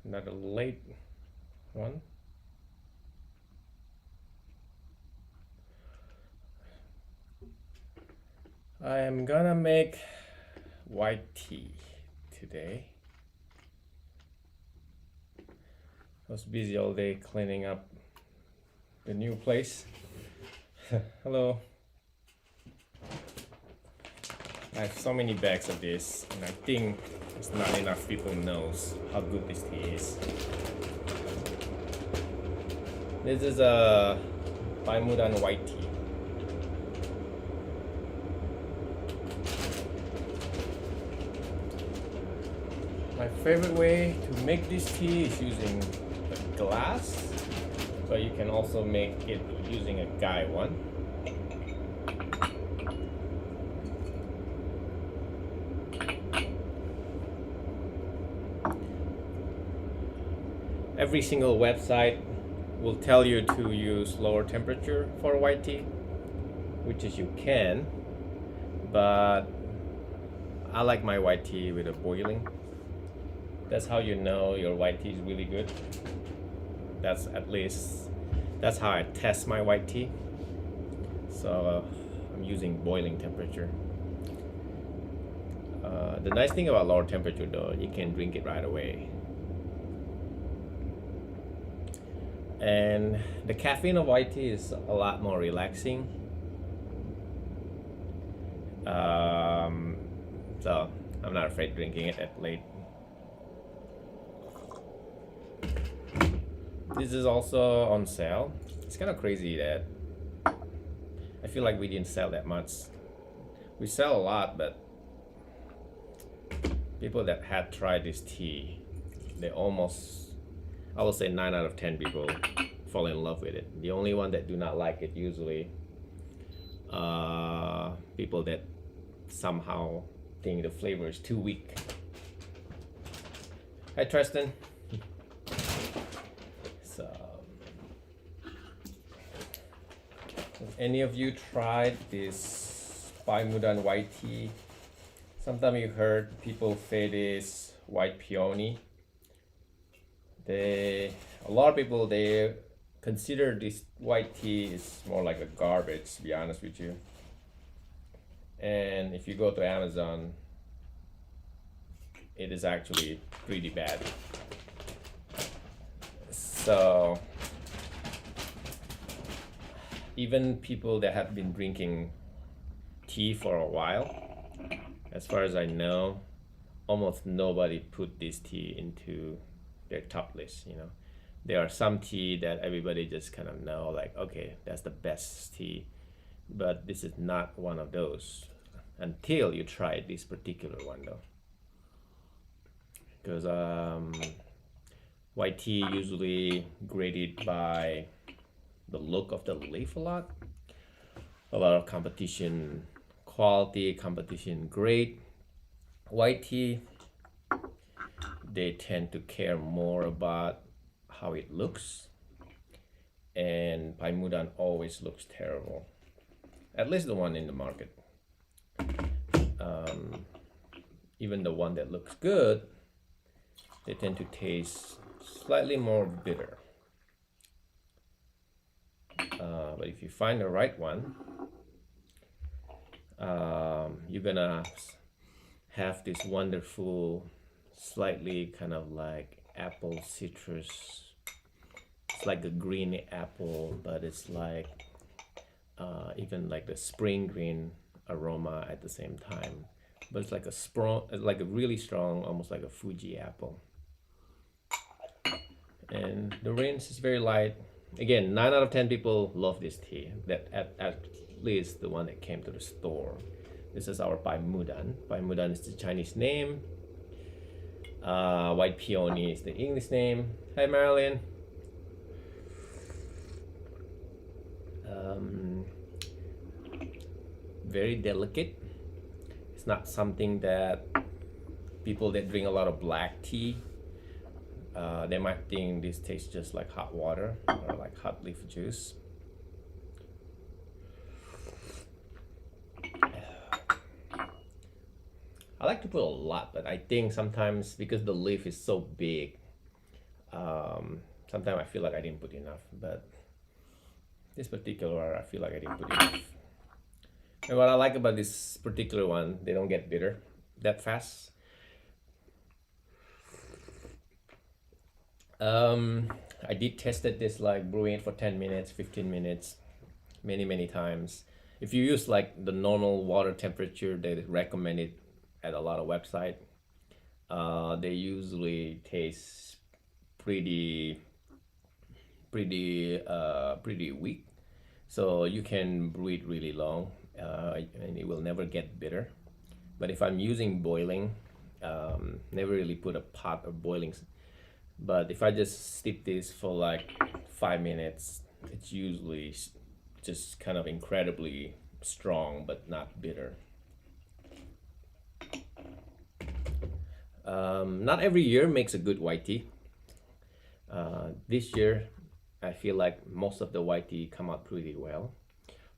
Another late one. I am gonna make white tea today. I was busy all day cleaning up the new place. Hello. I have so many bags of this, and I think it's not enough people knows how good this tea is. This is a Mudan white tea. My favorite way to make this tea is using a glass, but you can also make it using a guy one. Every single website will tell you to use lower temperature for white tea, which is you can, but I like my white tea with a boiling. That's how you know your white tea is really good. That's how I test my white tea. So I'm using boiling temperature. The nice thing about lower temperature though, you can drink it right away. And the caffeine of white tea is a lot more relaxing. So I'm not afraid drinking it at late. This is also on sale. It's kind of crazy that I feel like we didn't sell that much. We sell a lot, but people that had tried this tea, they almost, I would say 9 out of 10 people fall in love with it. The only one that do not like it usually people that somehow think the flavor is too weak. Hi Tristan. So, have any of you tried this Mudan white tea? Sometimes you heard people say this white peony. A lot of people, they consider this white tea is more like a garbage, to be honest with you. And if you go to Amazon, it is actually pretty bad. So even people that have been drinking tea for a while, as far as I know, almost nobody put this tea into their top list. You know, there are some tea that everybody just kind of know, like, okay, that's the best tea, but this is not one of those until you try this particular one though, because white tea usually graded by the look of the leaf a lot of competition, quality competition grade white tea, they tend to care more about how it looks, and Mudan always looks terrible, at least the one in the market. Even the one that looks good, they tend to taste slightly more bitter. But if you find the right one, you're gonna have this wonderful, slightly kind of like apple citrus. It's like a green apple, but it's like even like the spring green aroma at the same time. But it's like like a really strong, almost like a Fuji apple. And the rinse is very light. Again, 9 out of 10 people love this tea. That at least the one that came to the store. This is our Bai Mudan. Bai Mudan is the Chinese name. White peony is the English name. Hi Marilyn. Very delicate. It's not something that people that drink a lot of black tea, they might think this tastes just like hot water or like hot leaf juice. I like to put a lot, but I think sometimes because the leaf is so big, Sometimes I feel like I didn't put enough, but this particular I feel like I didn't put enough. And what I like about this particular one, they don't get bitter that fast. I did tested this like brewing it for 10 minutes, 15 minutes, many times. If you use like the normal water temperature they recommend it at a lot of website, they usually taste pretty pretty weak. So you can brew it really long, and it will never get bitter. But if I'm using boiling, never really put a pot of boiling. But if I just steep this for like 5 minutes, it's usually just kind of incredibly strong, but not bitter. Not every year makes a good white tea. This year, I feel like most of the white tea come out pretty well.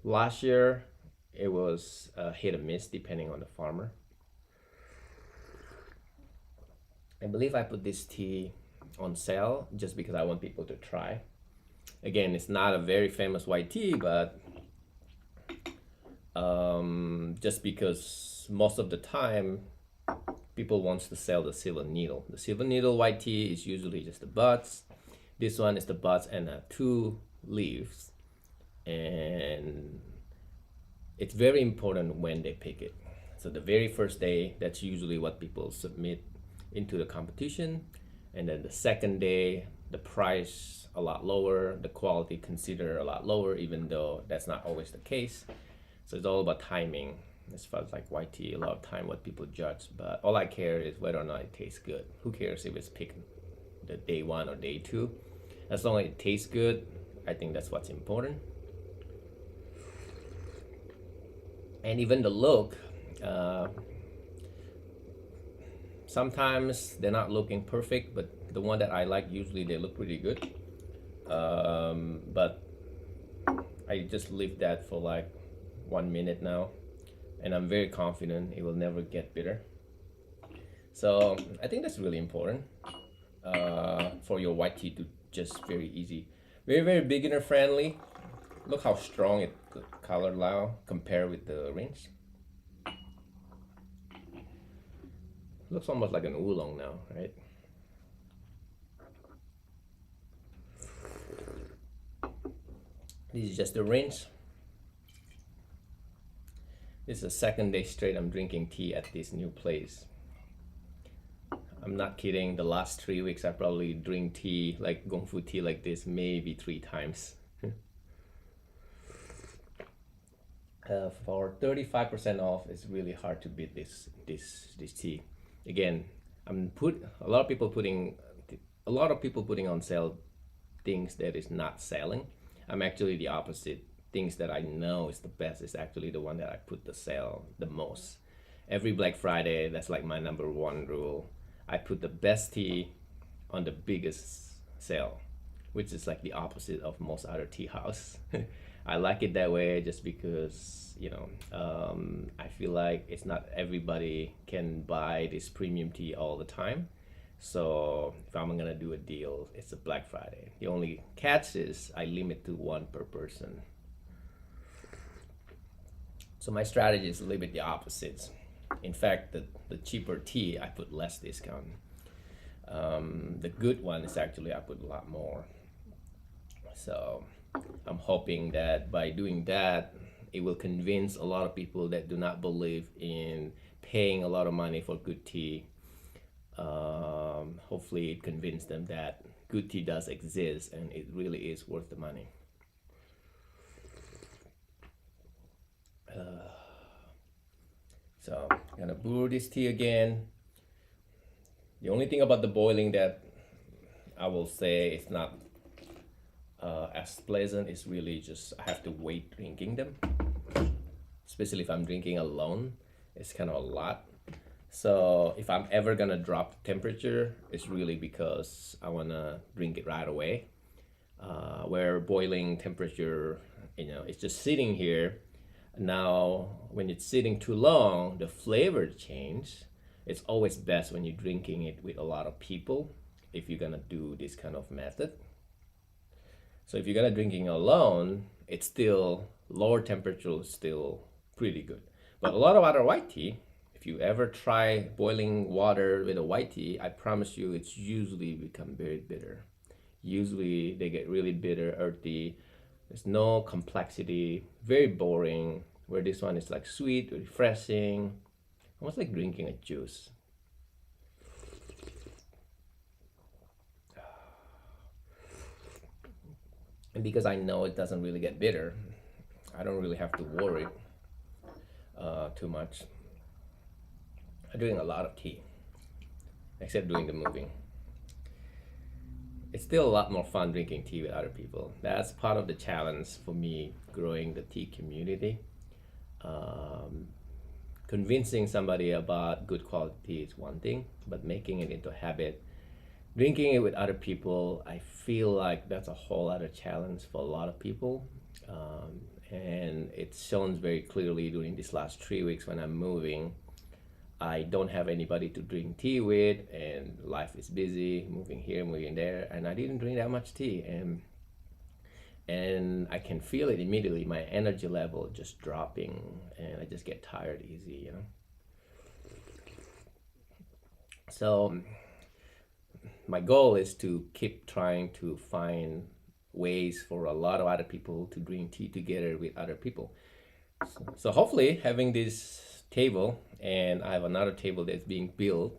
Last year, it was hit or miss depending on the farmer. I believe I put this tea on sale just because I want people to try. Again, it's not a very famous white tea, but just because most of the time people wants to sell the silver needle. The silver needle white tea is usually just the buds. This one is the buds and 2 leaves, and it's very important when they pick it. So the very first day, that's usually what people submit into the competition, and then the second day, the price a lot lower, the quality considered a lot lower, even though that's not always the case. So it's all about timing. As far as like white tea, a lot of time what people judge, but all I care is whether or not it tastes good. Who cares if it's picked the day 1 or day 2? As long as it tastes good, I think that's what's important. And even the look, sometimes they're not looking perfect, but the one that I like, usually they look pretty good. But I just leave that for like 1 minute now, and I'm very confident it will never get bitter. So I think that's really important for your white tea to just very easy, very beginner friendly. Look how strong it color now compared with the rinse. Looks almost like an oolong now, right? This is just the rinse. This is the second day straight I'm drinking tea at this new place. I'm not kidding, the last 3 weeks I probably drink tea, like gongfu tea like this, maybe 3 times. For 35% off, it's really hard to beat this tea. Again, a lot of people putting on sale things that is not selling. I'm actually the opposite. Things that I know is the best is actually the one that I put the sale the most. Every Black Friday, that's like my number 1 rule. I put the best tea on the biggest sale, which is like the opposite of most other tea house. I like it that way just because, I feel like it's not everybody can buy this premium tea all the time. So if I'm gonna do a deal, it's a Black Friday. The only catch is I limit to 1 per person. So my strategy is a little bit the opposites. In fact, the cheaper tea, I put less discount. The good one is actually I put a lot more. So I'm hoping that by doing that, it will convince a lot of people that do not believe in paying a lot of money for good tea. Hopefully it convinces them that good tea does exist and it really is worth the money. So I'm gonna brew this tea again. The only thing about the boiling that I will say it's not as pleasant is really just I have to wait drinking them, especially if I'm drinking alone. It's kind of a lot. So if I'm ever gonna drop temperature, it's really because I wanna drink it right away. Where boiling temperature, it's just sitting here. Now, when it's sitting too long, the flavor change. It's always best when you're drinking it with a lot of people. if you're gonna do this kind of method. So if you're gonna drinking alone, it's still lower temperature is still pretty good. But a lot of other white tea, if you ever try boiling water with a white tea, I promise you it's usually become very bitter. Usually they get really bitter, earthy. There's no complexity, very boring. Where this one is like sweet, refreshing, almost like drinking a juice. And because I know it doesn't really get bitter, I don't really have to worry too much. I'm doing a lot of tea, except doing the moving. It's still a lot more fun drinking tea with other people. That's part of the challenge for me growing the tea community. Um, Convincing somebody about good quality tea is one thing, but making it into a habit, drinking it with other people, I feel like that's a whole other challenge for a lot of people. And it's shown very clearly during these last 3 weeks when I'm moving. I don't have anybody to drink tea with, and life is busy, moving here, moving there, and I didn't drink that much tea, and I can feel it immediately. My energy level just dropping, and I just get tired easy, So my goal is to keep trying to find ways for a lot of other people to drink tea together with other people. So hopefully having this table, and I have another table that's being built.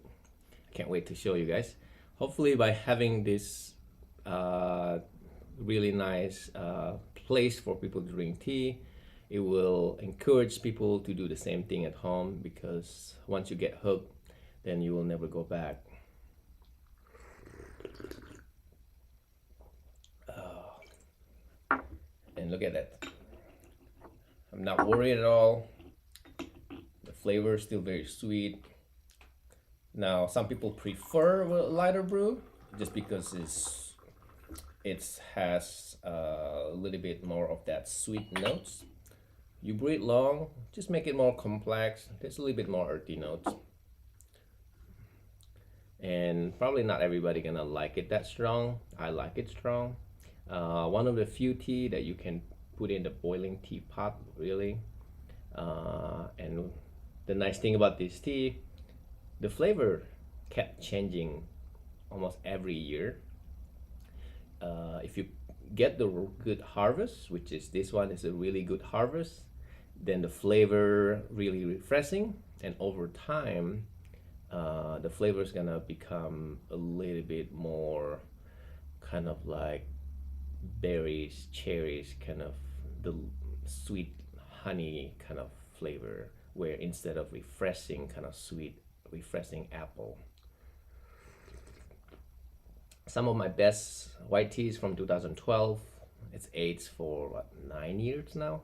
I can't wait to show you guys. Hopefully by having this really nice place for people to drink tea, it will encourage people to do the same thing at home, because once you get hooked, then you will never go back. And look at that. I'm not worried at all. The flavor is still very sweet. Now, some people prefer a lighter brew just because it has a little bit more of that sweet notes. You brew it long, just make it more complex. There's a little bit more earthy notes. And probably not everybody gonna like it that strong. I like it strong. One of the few tea that you can put in the boiling teapot, really. And the nice thing about this tea, the flavor kept changing almost every year. If you get the good harvest, which is this one is a really good harvest, then the flavor really refreshing, and over time the flavor is gonna become a little bit more kind of like berries, cherries, kind of the sweet honey kind of flavor, where instead of refreshing kind of sweet, refreshing apple. Some of my best white teas from 2012. It's aged for what, 9 years now.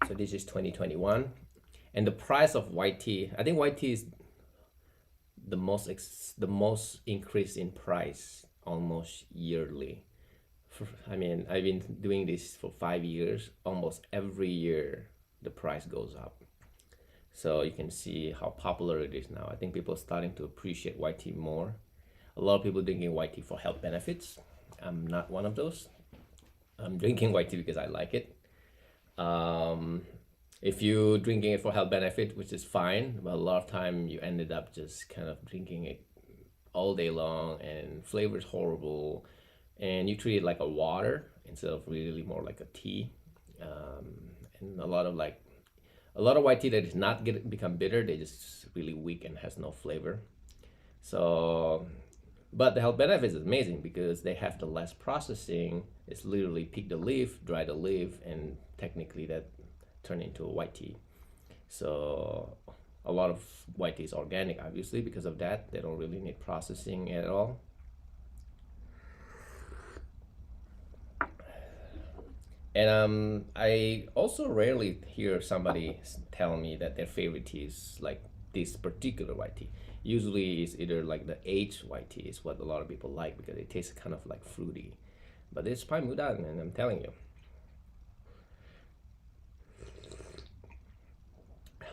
So this is 2021, and the price of white tea, I think white tea is the most increase in price almost yearly. I mean, I've been doing this for 5 years. Almost every year the price goes up. So you can see how popular it is now. I think people are starting to appreciate white tea more. A lot of people drinking white tea for health benefits. I'm not one of those. I'm drinking white tea because I like it. If you drinking it for health benefit, which is fine, but a lot of time you ended up just kind of drinking it all day long, and flavor is horrible, and you treat it like a water instead of really more like a tea. And a lot of white tea that is not become bitter, they just really weak and has no flavor. So, but the health benefits is amazing because they have the less processing. It's literally pick the leaf, dry the leaf, and technically that turn into a white tea. So a lot of white tea is organic, obviously, because of that. They don't really need processing at all. And I also rarely hear somebody tell me that their favorite tea is like this particular white tea. Usually it's either like the aged white tea is what a lot of people like because it tastes kind of like fruity. But it's by Mudan, and I'm telling you.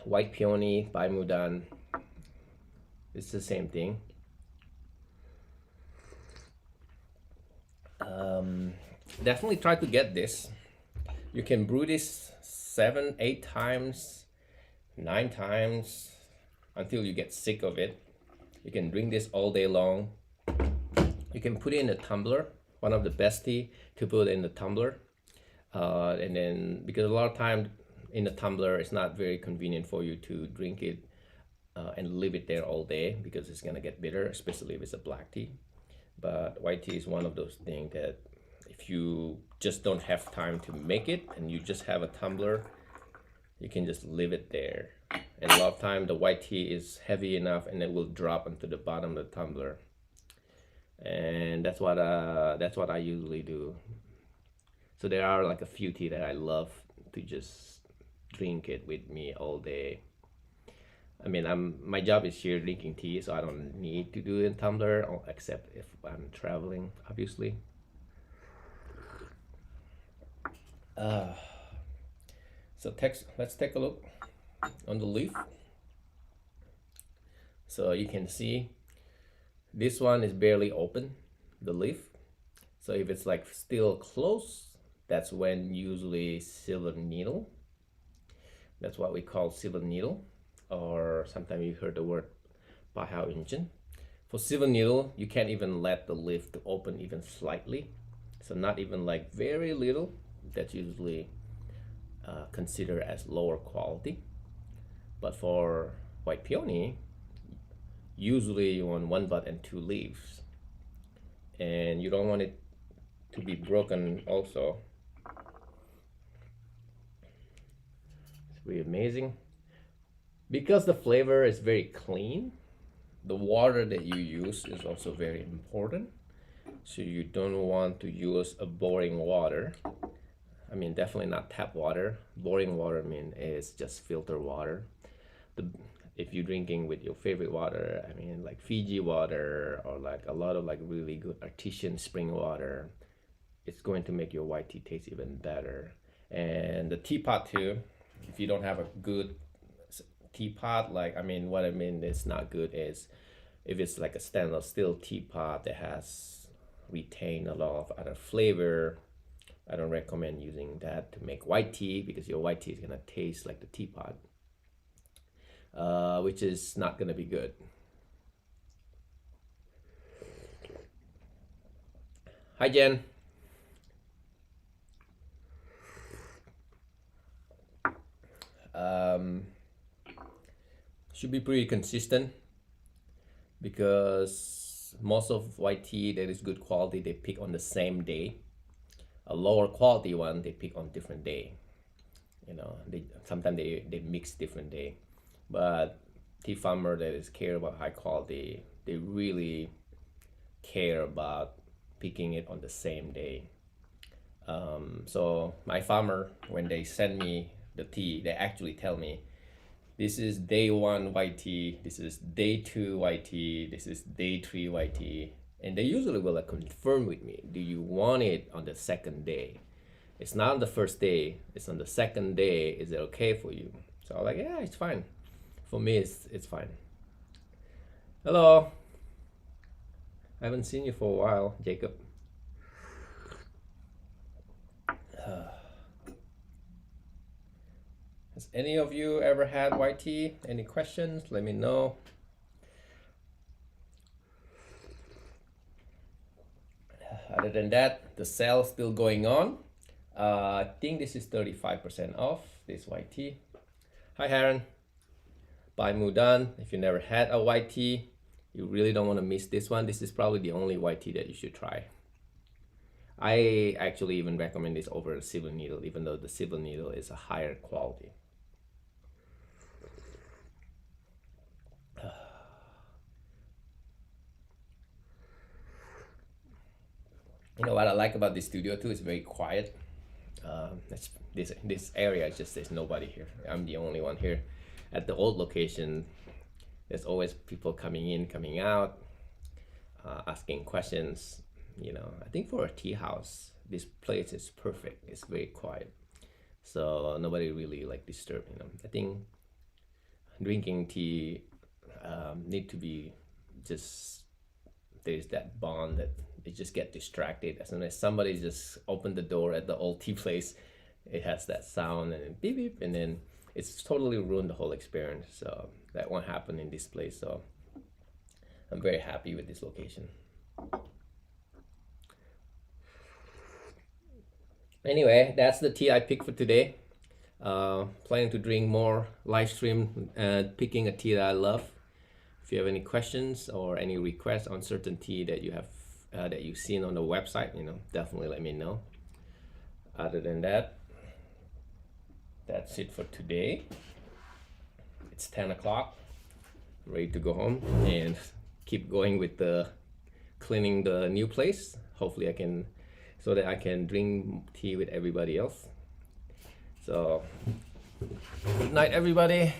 White peony by Mudan It's the same thing. Definitely try to get this. You can brew this 7, 8 times, 9 times until you get sick of it. You can drink this all day long. You can put it in a tumbler. One of the best tea to put in the tumbler. And then, because a lot of time in the tumbler, it's not very convenient for you to drink it and leave it there all day because it's gonna get bitter, especially if it's a black tea. But white tea is one of those things that if you just don't have time to make it and you just have a tumbler, you can just leave it there. And a lot of time the white tea is heavy enough and it will drop into the bottom of the tumbler. And that's what I usually do. So there are like a few tea that I love to just drink it with me all day. I mean, my job is here drinking tea, so I don't need to do it in tumbler, except if I'm traveling, obviously. So let's take a look on the leaf. So you can see this one is barely open, the leaf. So if it's like still close, that's when usually silver needle. That's what we call silver needle, or sometimes you heard the word QingXiang. For silver needle, you can't even let the leaf to open even slightly. So not even like very little. That's usually considered as lower quality. But for white peony, usually you want 1 bud and 2 leaves. And you don't want it to be broken also. It's really amazing. Because the flavor is very clean, the water that you use is also very important. So you don't want to use a boring water. I mean, definitely not tap water. Boring water, I mean, is just filter water. If you're drinking with your favorite water, I mean, like Fiji water or like a lot of like really good artesian spring water, it's going to make your white tea taste even better. And the teapot too, if you don't have a good teapot, like, I mean, what I mean is not good is if it's like a stainless steel teapot that has retained a lot of other flavor, I don't recommend using that to make white tea because your white tea is gonna taste like the teapot, which is not gonna be good. Hi, Jen. Should be pretty consistent because most of white tea that is good quality, they pick on the same day. A lower quality one, they pick on different day. You know, sometimes they mix different day. But tea farmer that is care about high quality, they really care about picking it on the same day. So my farmer, when they send me the tea, they actually tell me, this is day 1 white tea, this is day 2 white tea, this is day 3 white tea. And they usually will confirm with me, do you want it on the second day? It's not on the first day, it's on the second day. Is it okay for you? So I'm like, yeah, it's fine. For me, it's fine. Hello. I haven't seen you for a while, Jacob. Has any of you ever had white tea? Any questions? Let me know. Other than that, the sale is still going on. I think this is 35% off this white tea. Hi, Haran. By Mudan. If you never had a white tea, you really don't want to miss this one. This is probably the only white tea that you should try. I actually even recommend this over the silver needle, even though the silver needle is a higher quality. You know what I like about this studio too? It's very quiet. This area just there's nobody here. I'm the only one here. At the old location, there's always people coming in, coming out, asking questions. You know, I think for a tea house, this place is perfect. It's very quiet, so nobody really like disturb. You know, I think drinking tea need to be just, there's that bond that they just get distracted as soon as somebody just opened the door at the old tea place. It has that sound and then beep beep, and then it's totally ruined the whole experience. So that won't happen in this place. So I'm very happy with this location. Anyway, that's the tea I picked for today. Planning to drink more live stream, picking a tea that I love. If you have any questions or any requests on certain tea that you have that you've seen on the website, definitely let me know. Other than that, that's it for today. It's 10 o'clock, ready to go home and keep going with the cleaning the new place. Hopefully I can, so that I can drink tea with everybody else. So good night, everybody.